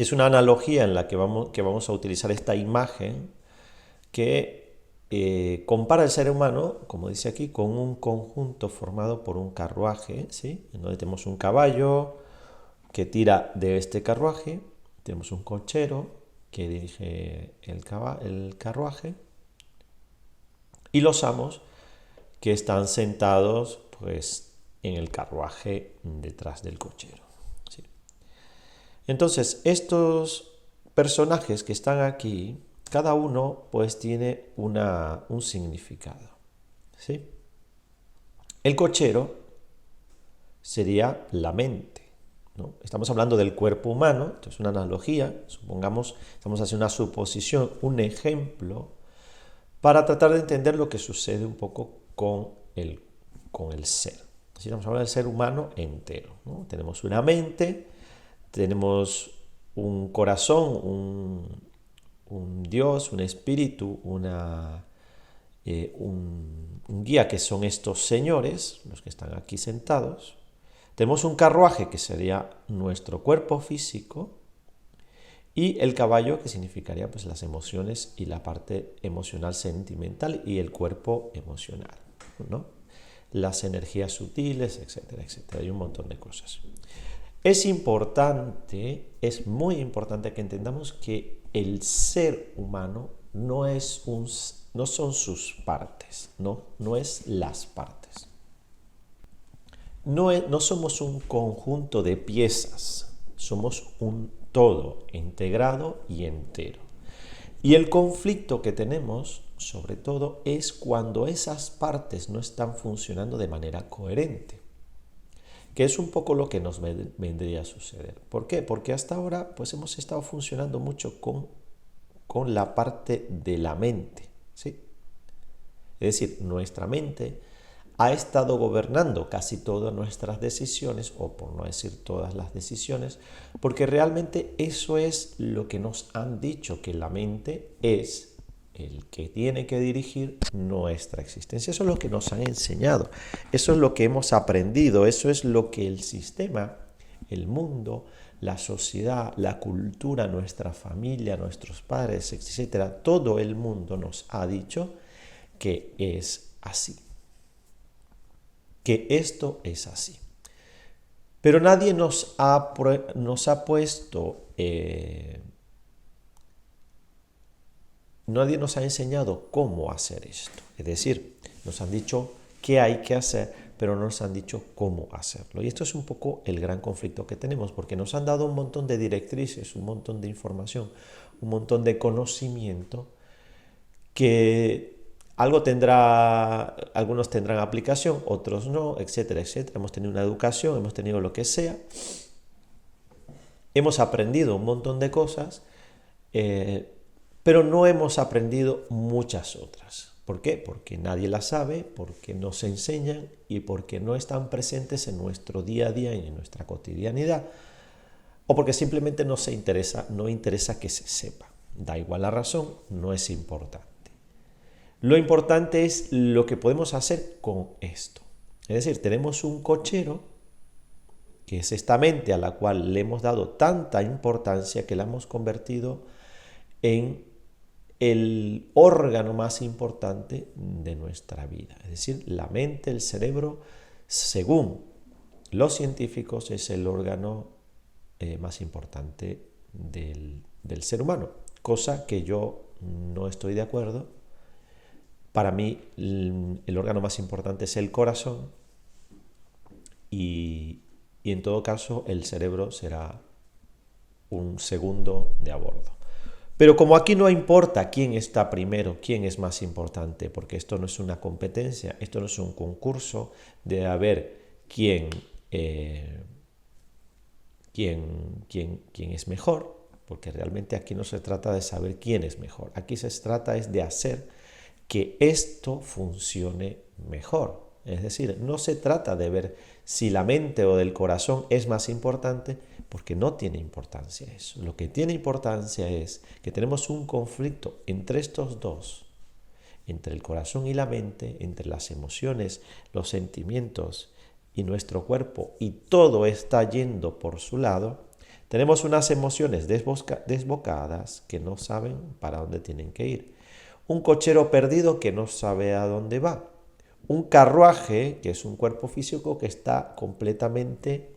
Es una analogía en la que vamos a utilizar esta imagen que compara el ser humano, como dice aquí, con un conjunto formado por un carruaje, ¿sí? En donde tenemos un caballo que tira de este carruaje, tenemos un cochero que dirige el carruaje y los amos que están sentados pues en el carruaje detrás del cochero. ¿Sí? Entonces, estos personajes que están aquí, cada uno pues tiene un significado. ¿Sí? El cochero sería la mente, ¿no? Estamos hablando del cuerpo humano, esto es una analogía, supongamos, estamos haciendo una suposición, un ejemplo, para tratar de entender lo que sucede un poco con el ser. Así estamos hablando del ser humano entero, ¿no? Tenemos una mente, tenemos un corazón, un Dios, un espíritu, un guía que son estos señores, los que están aquí sentados. Tenemos un carruaje que sería nuestro cuerpo físico y el caballo que significaría pues las emociones y la parte emocional sentimental y el cuerpo emocional, ¿no? Las energías sutiles, etcétera, etcétera. Hay un montón de cosas. Es importante, es muy importante que entendamos que el ser humano no son sus partes, no es las partes. No somos un conjunto de piezas, somos un todo integrado y entero. Y el conflicto que tenemos, sobre todo, es cuando esas partes no están funcionando de manera coherente, que es un poco lo que nos vendría a suceder. ¿Por qué? Porque hasta ahora pues hemos estado funcionando mucho con la parte de la mente, ¿sí? Es decir, nuestra mente ha estado gobernando casi todas nuestras decisiones, o por no decir todas las decisiones, porque realmente eso es lo que nos han dicho, que la mente es el que tiene que dirigir nuestra existencia. Eso es lo que nos han enseñado, eso es lo que hemos aprendido, eso es lo que el sistema, el mundo, la sociedad, la cultura, nuestra familia, nuestros padres, etcétera, todo el mundo nos ha dicho que es así, que esto es así. Pero nadie nos ha puesto, nadie nos ha enseñado cómo hacer esto. Es decir, nos han dicho qué hay que hacer, pero no nos han dicho cómo hacerlo. Y esto es un poco el gran conflicto que tenemos, porque nos han dado un montón de directrices, un montón de información, un montón de conocimiento que algunos tendrán aplicación, otros no, etcétera, etcétera. Hemos tenido una educación, hemos tenido lo que sea, hemos aprendido un montón de cosas, pero no hemos aprendido muchas otras. ¿Por qué? Porque nadie las sabe, porque no se enseñan y porque no están presentes en nuestro día a día y en nuestra cotidianidad, o porque simplemente no interesa que se sepa. Da igual la razón, no es importante. Lo importante es lo que podemos hacer con esto. Es decir, tenemos un cochero, que es esta mente a la cual le hemos dado tanta importancia que la hemos convertido en el órgano más importante de nuestra vida. Es decir, la mente, el cerebro, según los científicos, es el órgano más importante del ser humano, cosa que yo no estoy de acuerdo. Para mí el órgano más importante es el corazón y en todo caso el cerebro será un segundo de a bordo. Pero como aquí no importa quién está primero, quién es más importante, porque esto no es una competencia, esto no es un concurso de a ver quién es mejor, porque realmente aquí no se trata de saber quién es mejor, aquí se trata es de hacer que esto funcione mejor. Es decir, no se trata de ver si la mente o del corazón es más importante, porque no tiene importancia eso. Lo que tiene importancia es que tenemos un conflicto entre estos dos, entre el corazón y la mente, entre las emociones, los sentimientos y nuestro cuerpo, y todo está yendo por su lado. Tenemos unas emociones desbocadas que no saben para dónde tienen que ir. Un cochero perdido que no sabe a dónde va. Un carruaje, que es un cuerpo físico que está completamente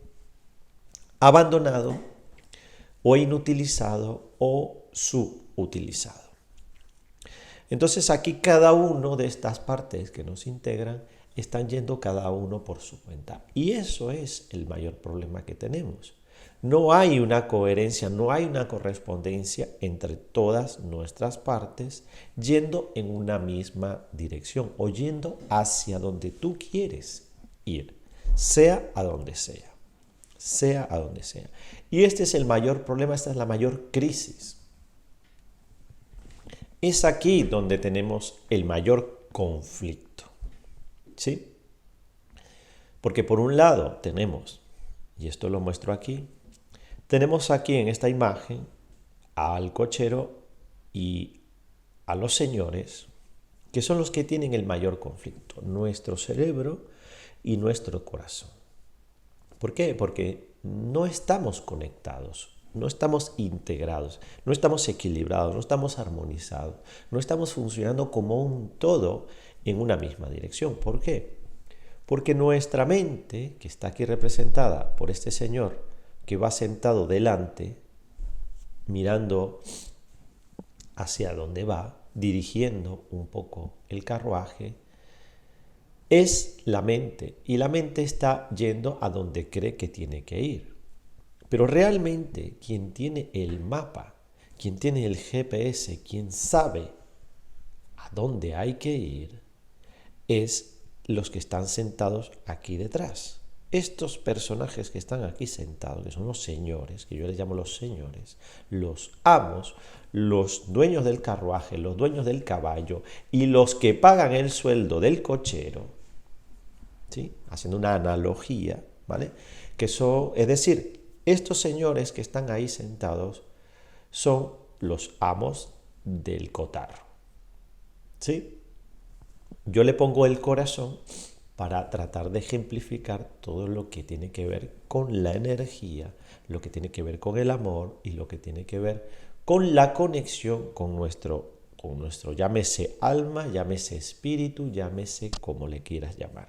abandonado o inutilizado o subutilizado. Entonces aquí cada uno de estas partes que nos integran están yendo cada uno por su cuenta. Y eso es el mayor problema que tenemos. No hay una coherencia, no hay una correspondencia entre todas nuestras partes yendo en una misma dirección o yendo hacia donde tú quieres ir, sea a donde sea, sea a donde sea. Y este es el mayor problema, esta es la mayor crisis. Es aquí donde tenemos el mayor conflicto, ¿sí? Porque por un lado tenemos, y esto lo muestro aquí, tenemos aquí en esta imagen al cochero y a los señores, que son los que tienen el mayor conflicto, nuestro cerebro y nuestro corazón. ¿Por qué? Porque no estamos conectados, no estamos integrados, no estamos equilibrados, no estamos armonizados, no estamos funcionando como un todo en una misma dirección. ¿Por qué? Porque nuestra mente, que está aquí representada por este señor, que va sentado delante, mirando hacia dónde va, dirigiendo un poco el carruaje, es la mente. Y la mente está yendo a donde cree que tiene que ir. Pero realmente quien tiene el mapa, quien tiene el GPS, quien sabe a dónde hay que ir, es los que están sentados aquí detrás. Estos personajes que están aquí sentados, que son los señores, que yo les llamo los señores, los amos, los dueños del carruaje, los dueños del caballo y los que pagan el sueldo del cochero, ¿sí? Haciendo una analogía, ¿vale? Que son, es decir, estos señores que están ahí sentados son los amos del cotarro, ¿sí? Yo le pongo el corazón para tratar de ejemplificar todo lo que tiene que ver con la energía, lo que tiene que ver con el amor y lo que tiene que ver con la conexión con nuestro llámese alma, llámese espíritu, llámese como le quieras llamar.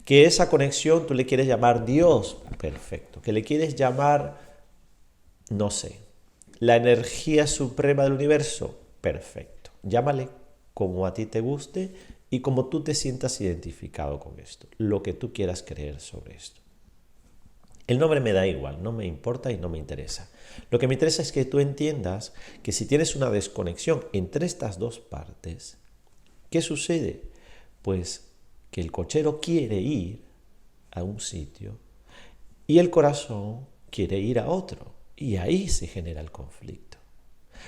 Que esa conexión tú le quieres llamar Dios, perfecto. Que le quieres llamar, no sé, la energía suprema del universo, perfecto. Llámale como a ti te guste y como tú te sientas identificado con esto, lo que tú quieras creer sobre esto. El nombre me da igual, no me importa y no me interesa. Lo que me interesa es que tú entiendas que si tienes una desconexión entre estas dos partes, ¿qué sucede? Pues que el cochero quiere ir a un sitio y el corazón quiere ir a otro. Y ahí se genera el conflicto.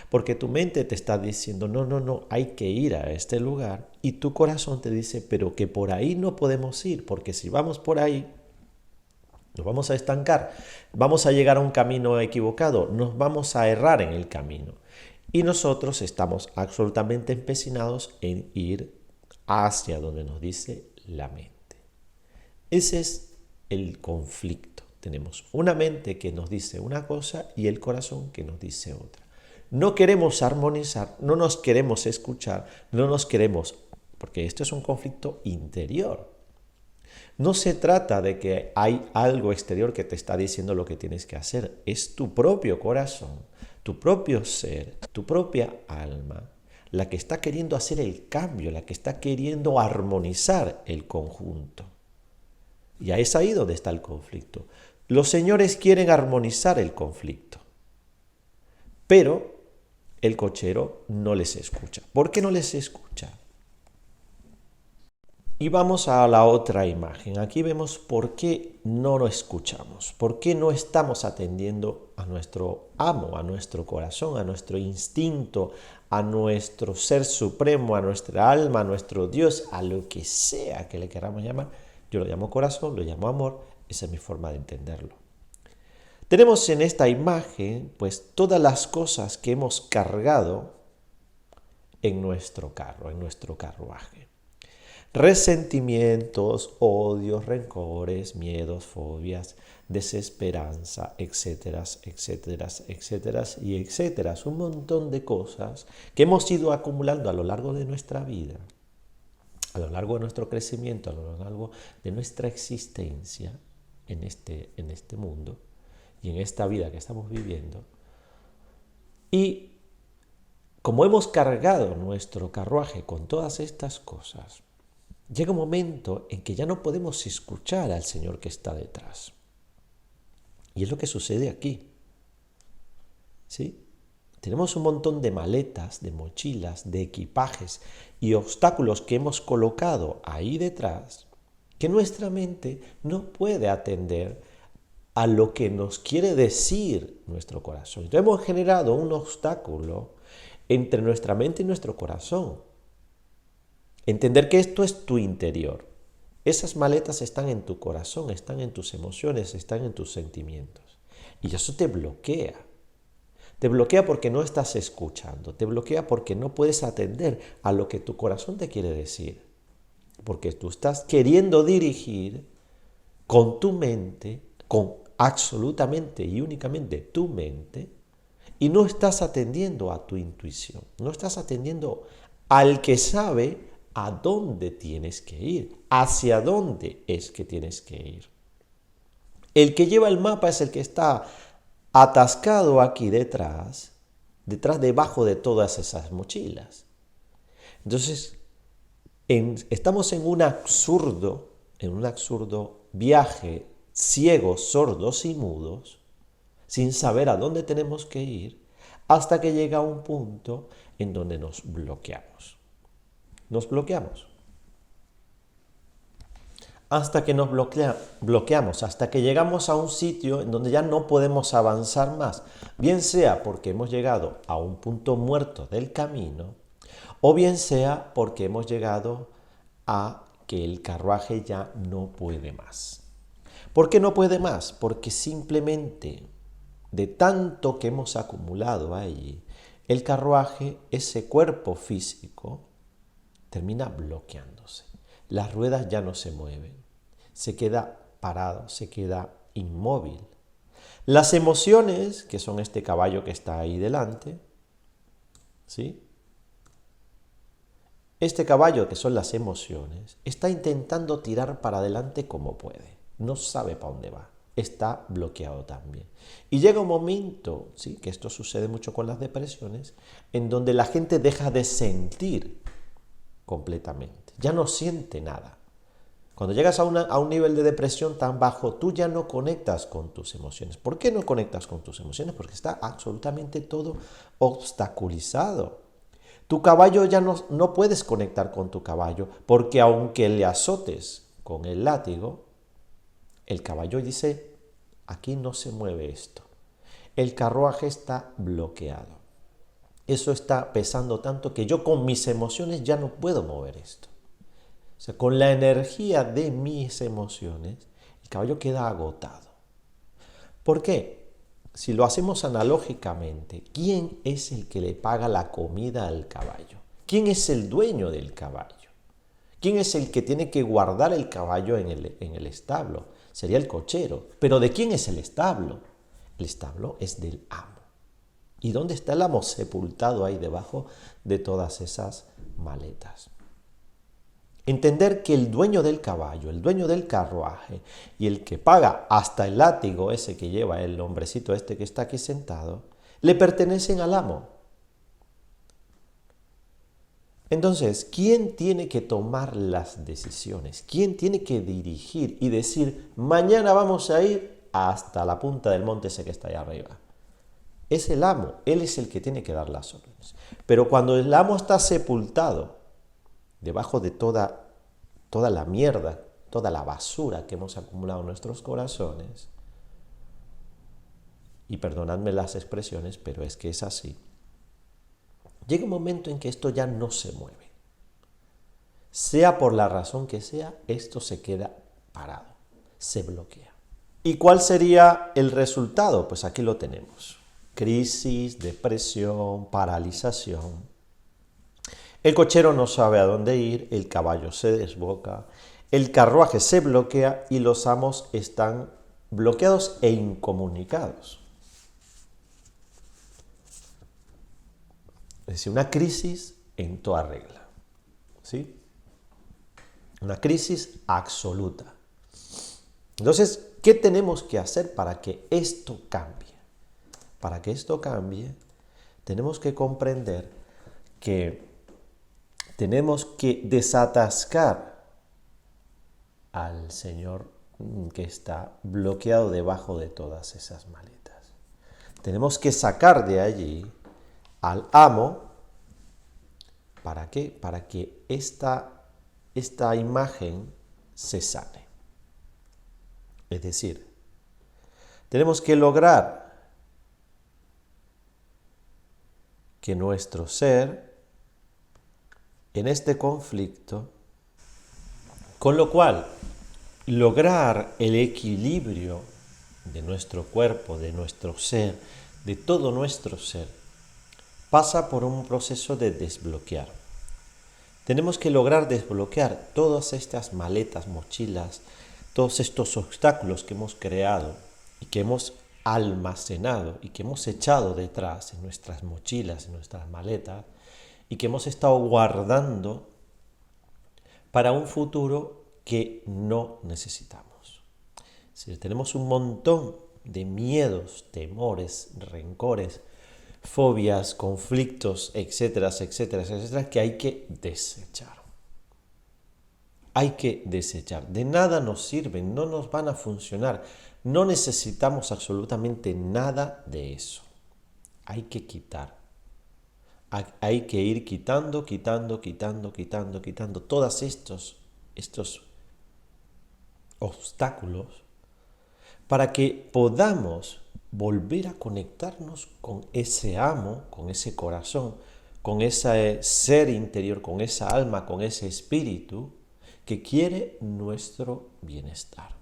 Porque tu mente te está diciendo, no, hay que ir a este lugar. Y tu corazón te dice, pero que por ahí no podemos ir, porque si vamos por ahí, nos vamos a estancar, vamos a llegar a un camino equivocado, nos vamos a errar en el camino. Y nosotros estamos absolutamente empecinados en ir hacia donde nos dice la mente. Ese es el conflicto. Tenemos una mente que nos dice una cosa y el corazón que nos dice otra. No queremos armonizar, no nos queremos escuchar, no nos queremos, porque esto es un conflicto interior. No se trata de que hay algo exterior que te está diciendo lo que tienes que hacer. Es tu propio corazón, tu propio ser, tu propia alma, la que está queriendo hacer el cambio, la que está queriendo armonizar el conjunto. Y es ahí donde está el conflicto. Los señores quieren armonizar el conflicto, pero el cochero no les escucha. ¿Por qué no les escucha? Y vamos a la otra imagen. Aquí vemos por qué no lo escuchamos, por qué no estamos atendiendo a nuestro amo, a nuestro corazón, a nuestro instinto, a nuestro ser supremo, a nuestra alma, a nuestro Dios, a lo que sea que le queramos llamar. Yo lo llamo corazón, lo llamo amor, esa es mi forma de entenderlo. Tenemos en esta imagen pues todas las cosas que hemos cargado en nuestro carro, en nuestro carruaje. Resentimientos, odios, rencores, miedos, fobias, desesperanza, etcétera, etcétera, etcétera y etcétera. Un montón de cosas que hemos ido acumulando a lo largo de nuestra vida, a lo largo de nuestro crecimiento, a lo largo de nuestra existencia en este mundo y en esta vida que estamos viviendo. Y como hemos cargado nuestro carruaje con todas estas cosas, llega un momento en que ya no podemos escuchar al Señor que está detrás. Y es lo que sucede aquí. ¿Sí? Tenemos un montón de maletas, de mochilas, de equipajes y obstáculos que hemos colocado ahí detrás que nuestra mente no puede atender a lo que nos quiere decir nuestro corazón. Entonces hemos generado un obstáculo entre nuestra mente y nuestro corazón. Entender que esto es tu interior. Esas maletas están en tu corazón, están en tus emociones, están en tus sentimientos. Y eso te bloquea. Te bloquea porque no estás escuchando. Te bloquea porque no puedes atender a lo que tu corazón te quiere decir. Porque tú estás queriendo dirigir con tu mente, con absolutamente y únicamente tu mente, y no estás atendiendo a tu intuición. No estás atendiendo al que sabe a dónde tienes que ir, hacia dónde es que tienes que ir. El que lleva el mapa es el que está atascado aquí detrás, debajo de todas esas mochilas. Entonces, estamos en un absurdo viaje, ciegos, sordos y mudos, sin saber a dónde tenemos que ir, hasta que llega un punto en donde nos bloqueamos. Nos bloqueamos. Hasta que nos bloqueamos, hasta que llegamos a un sitio en donde ya no podemos avanzar más, bien sea porque hemos llegado a un punto muerto del camino, o bien sea porque hemos llegado a que el carruaje ya no puede más. ¿Por qué no puede más? Porque simplemente de tanto que hemos acumulado allí, el carruaje, ese cuerpo físico, termina bloqueándose. Las ruedas ya no se mueven, se queda parado, se queda inmóvil. Las emociones, que son este caballo que está ahí delante, ¿sí? Este caballo, que son las emociones, está intentando tirar para adelante como puede. No sabe para dónde va. Está bloqueado también. Y llega un momento, ¿sí?, que esto sucede mucho con las depresiones, en donde la gente deja de sentir completamente. Ya no siente nada. Cuando llegas a un nivel de depresión tan bajo, tú ya no conectas con tus emociones. ¿Por qué no conectas con tus emociones? Porque está absolutamente todo obstaculizado. Tu caballo ya no puedes conectar con tu caballo, porque aunque le azotes con el látigo, el caballo dice, aquí no se mueve esto. El carruaje está bloqueado. Eso está pesando tanto que yo con mis emociones ya no puedo mover esto. O sea, con la energía de mis emociones, el caballo queda agotado. ¿Por qué? Si lo hacemos analógicamente, ¿quién es el que le paga la comida al caballo? ¿Quién es el dueño del caballo? ¿Quién es el que tiene que guardar el caballo en el establo? Sería el cochero. ¿Pero de quién es el establo? El establo es del amo. ¿Y dónde está el amo? Sepultado ahí debajo de todas esas maletas. Entender que el dueño del caballo, el dueño del carruaje y el que paga hasta el látigo ese que lleva el hombrecito este que está aquí sentado, le pertenecen al amo. Entonces, ¿quién tiene que tomar las decisiones? ¿Quién tiene que dirigir y decir, mañana vamos a ir hasta la punta del monte ese que está allá arriba? Es el amo, él es el que tiene que dar las órdenes. Pero cuando el amo está sepultado debajo de toda la mierda, toda la basura que hemos acumulado en nuestros corazones, y perdonadme las expresiones, pero es que es así, llega un momento en que esto ya no se mueve. Sea por la razón que sea, esto se queda parado, se bloquea. ¿Y cuál sería el resultado? Pues aquí lo tenemos. Crisis, depresión, paralización. El cochero no sabe a dónde ir, el caballo se desboca, el carruaje se bloquea y los amos están bloqueados e incomunicados. Es decir, una crisis en toda regla, ¿sí? Una crisis absoluta. Entonces, ¿qué tenemos que hacer para que esto cambie? Para que esto cambie, tenemos que comprender que tenemos que desatascar al Señor que está bloqueado debajo de todas esas maletas. Tenemos que sacar de allí al amo. ¿Para qué? Para que esta imagen se sane. Es decir, tenemos que lograr que nuestro ser en este conflicto, con lo cual lograr el equilibrio de nuestro cuerpo, de nuestro ser, de todo nuestro ser, pasa por un proceso de desbloquear. Tenemos que lograr desbloquear todas estas maletas, mochilas, todos estos obstáculos que hemos creado y que hemos almacenado y que hemos echado detrás en nuestras mochilas, en nuestras maletas y que hemos estado guardando para un futuro que no necesitamos. Es decir, tenemos un montón de miedos, temores, rencores, fobias, conflictos, etcétera, etcétera, etcétera, que hay que desechar. Hay que desechar. De nada nos sirven, no nos van a funcionar. No necesitamos absolutamente nada de eso. Hay que quitar. Hay que ir quitando todos estos obstáculos para que podamos volver a conectarnos con ese amo, con ese corazón, con ese ser interior, con esa alma, con ese espíritu que quiere nuestro bienestar,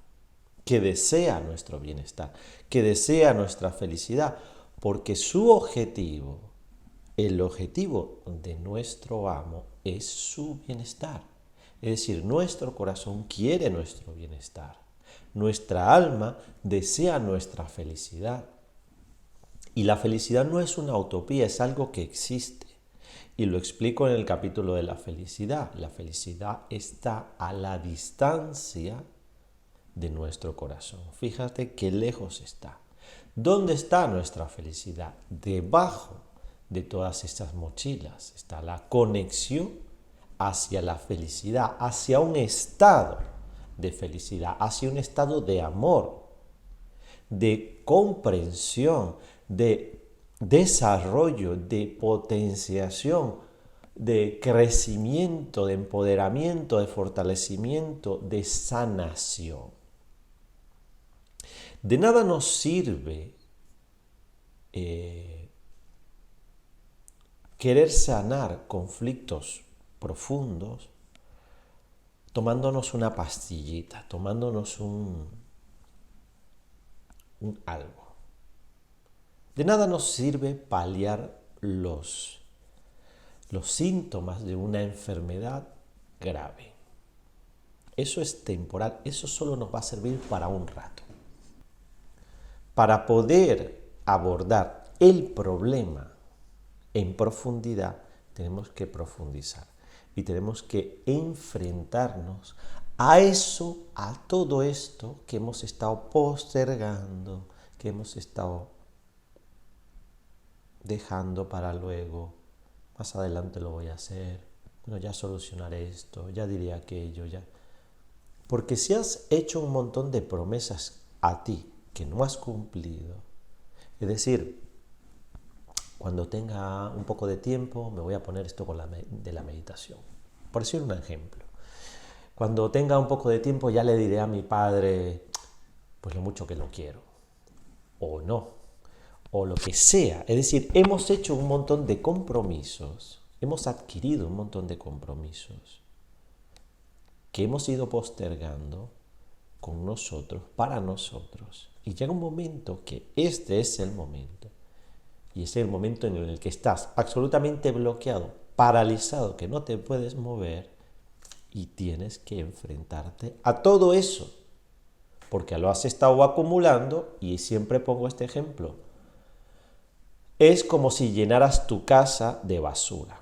que desea nuestro bienestar, que desea nuestra felicidad, porque su objetivo, el objetivo de nuestro amo es su bienestar. Es decir, nuestro corazón quiere nuestro bienestar. Nuestra alma desea nuestra felicidad. Y la felicidad no es una utopía, es algo que existe. Y lo explico en el capítulo de la felicidad. La felicidad está a la distancia de nuestro corazón. Fíjate qué lejos está. ¿Dónde está nuestra felicidad? Debajo de todas estas mochilas está la conexión hacia la felicidad, hacia un estado de felicidad, hacia un estado de amor, de comprensión, de desarrollo, de potenciación, de crecimiento, de empoderamiento, de fortalecimiento, de sanación. De nada nos sirve querer sanar conflictos profundos tomándonos una pastillita, tomándonos un algo. De nada nos sirve paliar los síntomas de una enfermedad grave. Eso es temporal, eso solo nos va a servir para un rato. Para poder abordar el problema en profundidad, tenemos que profundizar y tenemos que enfrentarnos a eso, a todo esto que hemos estado postergando, que hemos estado dejando para luego. Más adelante lo voy a hacer, bueno, ya solucionaré esto, ya diré aquello, ya. Porque si has hecho un montón de promesas a ti que no has cumplido, es decir, cuando tenga un poco de tiempo me voy a poner esto de la meditación, por decir un ejemplo. Cuando tenga un poco de tiempo ya le diré a mi padre pues lo mucho que lo quiero, o no, o lo que sea. Es decir, hemos hecho un montón de compromisos, hemos adquirido un montón de compromisos que hemos ido postergando con nosotros, para nosotros. Y llega un momento que este es el momento. Y es el momento en el que estás absolutamente bloqueado, paralizado, que no te puedes mover y tienes que enfrentarte a todo eso. porque lo has estado acumulando, y siempre pongo este ejemplo. Es como si llenaras tu casa de basura.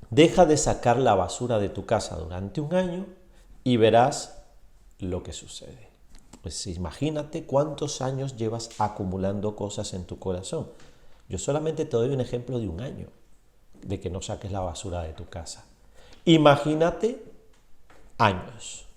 Deja de sacar la basura de tu casa durante un año y verás lo que sucede. Pues imagínate cuántos años llevas acumulando cosas en tu corazón. Yo solamente te doy un ejemplo de un año, de que no saques la basura de tu casa. Imagínate años.